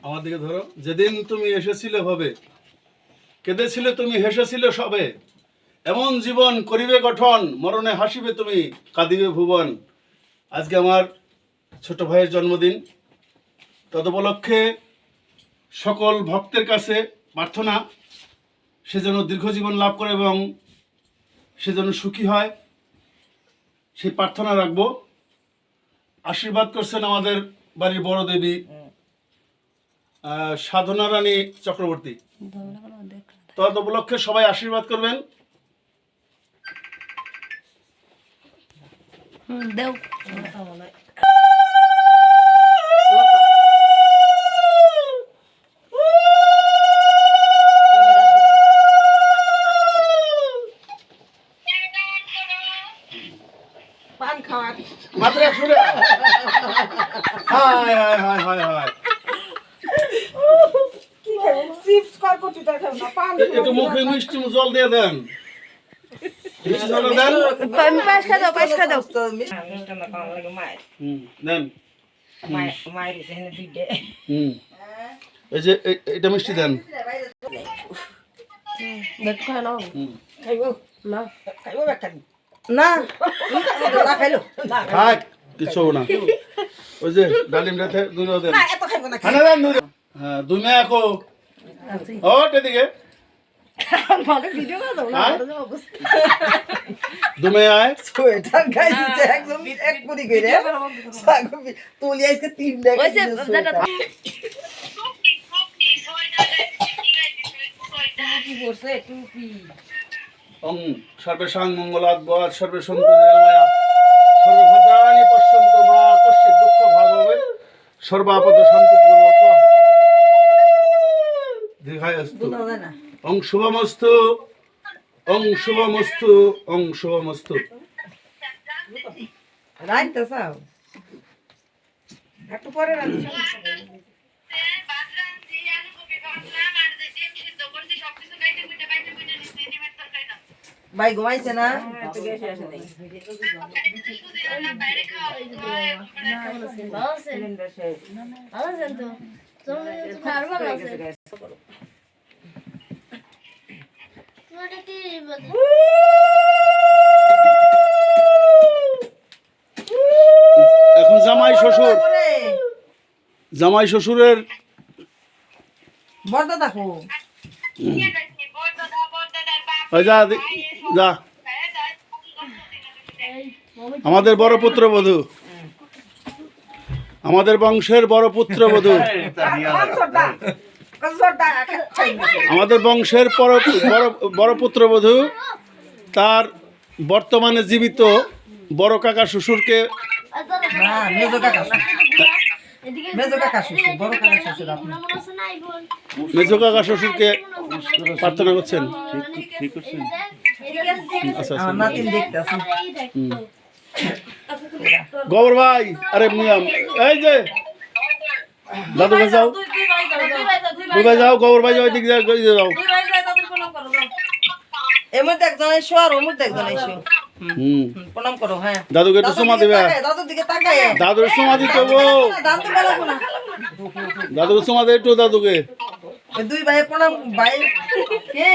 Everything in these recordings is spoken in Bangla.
আমার দিকে ধরো। যেদিন তুমি এসেছিলে ভাবে, কেঁদেছিলে তুমি, হেসেছিলে সবে, এমন জীবন করিবে গঠন, মরণে হাসিবে তুমি, কাঁদিবে ভুবন। আজকে আমার ছোট ভাইয়ের জন্মদিন। তদুপলক্ষে সকল ভক্তের কাছে প্রার্থনা, সে যেন দীর্ঘজীবন লাভ করে এবং সে যেন সুখী হয়, সেই প্রার্থনা রাখবো। আশীর্বাদ করছেন আমাদের বাড়ির বড় দেবী সাধনা রানী চক্রবর্তী। তদ উপলক্ষে সবাই আশীর্বাদ করবেন। দেও পান খাওয়ার মাত্র শুনে হায় হায় হায় হায় হায়, কি খাবো চিপস কর করতে তা খাবো না পান একটু মুখে মিষ্টি জল দিয়ে দেন, মিষ্টি জল দেন। পায়েস খা দাও, পায়েস খা দাও। মিষ্টি না খাওয়া লাগে মায়ের দেন। মায়ের এখানে দুইটা এই যে এটা মিষ্টি দেন। দেখ খা নাও। খাইবো না খাইবো বেকার না না খাইলো না থাক, কিছু হবে না। ওই যে ডালিমটা দুটো দেন। না এত খাইবো না খানা দেন দুটো। হ্যাঁ, দুই মেয়ে এখন ও এদিকে ভালো ভিডিও করে দাও না, হ্যাঁ? ভালো অবস্থা। দুই মেয়ে আয়। সোয়েটার গাইছে একদম এক পুরি কইরে সাগবি তুলি আজকে 3 টাকা ওইসে যেটা কি করছে টুপি ওং সর্বেষাং মঙ্গলাৎ ভবাৎ সর্বে সন্তু নিরাময়া সর্বভদ্রাণি পশ্যন্তু মা কশ্চিৎ দুঃখ ভাগবে সর্বাপদ শান্তি পূর্বক দীর্ঘায়স্তু। বুঝা না ওং শুভমস্তু, ওং শুভমস্তু, ওং শুভমস্তু। রাইতে চাও একটু পরে রাখছি ভাই ঘুমাইছে না এখন জামাই শ্বশুর, জামাই শ্বশুরের বড়দা দেখো ওই যা যা আমাদের বড় পুত্রবধূ, আমাদের বংশের বড় পুত্রবধূ, আমাদের বংশের বড় পুত্রবধূ তার বর্তমানে জীবিত বড় কাকা শ্বশুরকে, না মেজো কাকা মেজো কাকা শ্বশুর বড় কাকা শ্বশুর আপনি মেজো কাকা শ্বশুরকে প্রার্থনা করছেন। আচ্ছা আমার আচ্ছা। নাতিন দেখতেছে গবর ভাই, আরে মিয়াম, এই যে দাদু ভাই যাও, দুই ভাই যাও, গবর ভাই যাও, এদিকে যাও, এদিকে যাও। এর মধ্যে একজন এসো আর ওর মধ্যে একজন এসো প্রণাম করো হ্যাঁ দাদুকে একটু সময় দিবে, দাদুর দিকে তাকায় দাদুর সময় দিতে হবো, দাদু বেলাবো না দাদুকে সময় দে একটু, দাদুকে। ওই দুই ভাই প্রণাম ভাই কে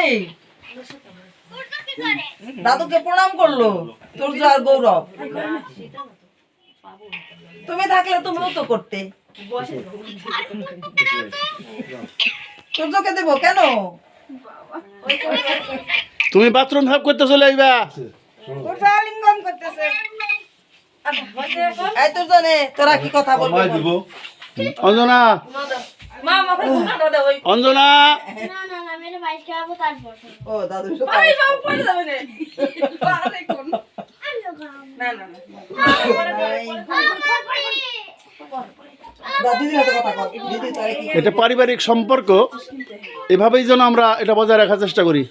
দাদুকে প্রণাম করলো তোর আর গৌরব তুমি থাকলে তুমিও তো করতে সূর্যকে দেবো কেন তুমি বাথরুম সাফ করতে চলে আইবা। লিঙ্গন করতেছে এই তোর জানে তোরা কি কথা বলবি অঞ্জনা, অঞ্জনা, ও দাদু এটা পারিবারিক সম্পর্ক, এভাবেই যেন আমরা এটা বজায় রাখার চেষ্টা করি।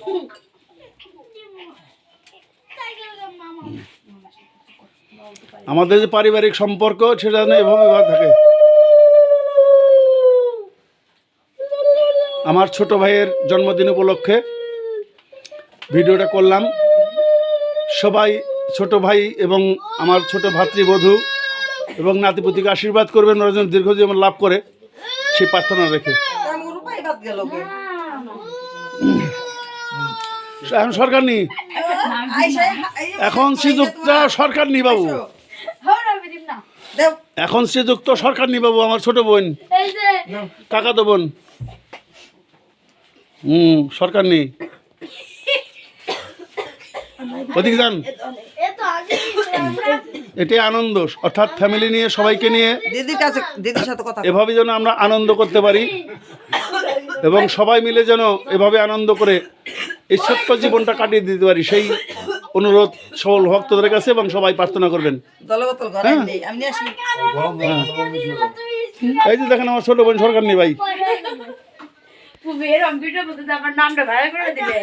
আমাদের যে পারিবারিক সম্পর্ক সেটা যেন এভাবে থাকে। আমার ছোট ভাইয়ের জন্মদিন উপলক্ষে ভিডিওটা করলাম। সবাই ছোট ভাই এবং আমার ছোট ভাতৃবধূ এবং নাতিপুতিকে আশীর্বাদ করবেন, ওরা যেন দীর্ঘজীবন লাভ করে সেই প্রার্থনা রেখে। আমার উপায় বাদ গেল গে এখন সরকার নেই, এখন শ্রীযুক্ত সরকার নেই বাবু, দেও এখন শ্রীযুক্ত সরকার নেই বাবু, আমার ছোট বোন, কাকা তো বোন। সরকার নেই, ওদিকে যান। এটাই আনন্দ, অর্থাৎ ফ্যামিলি নিয়ে সবাইকে নিয়ে দিদির কাছে, দিদির সাথে কথা এভাবে যেন আমরা আনন্দ করতে পারি এবং সবাই মিলে যেন এভাবে আনন্দ করে এই ছোট্ট জীবনটা কাটিয়ে দিতে পারি, সেই অনুরোধ সকল ভক্তদের কাছে এবং সবাই প্রার্থনা করবেন। জলবোতল ঘরে নেই, আমি নিয়ে আসি। এই যে দেখেন আমার ছোট বোন সরকার নেই ভাই। নামটা ভালো করে দিবে।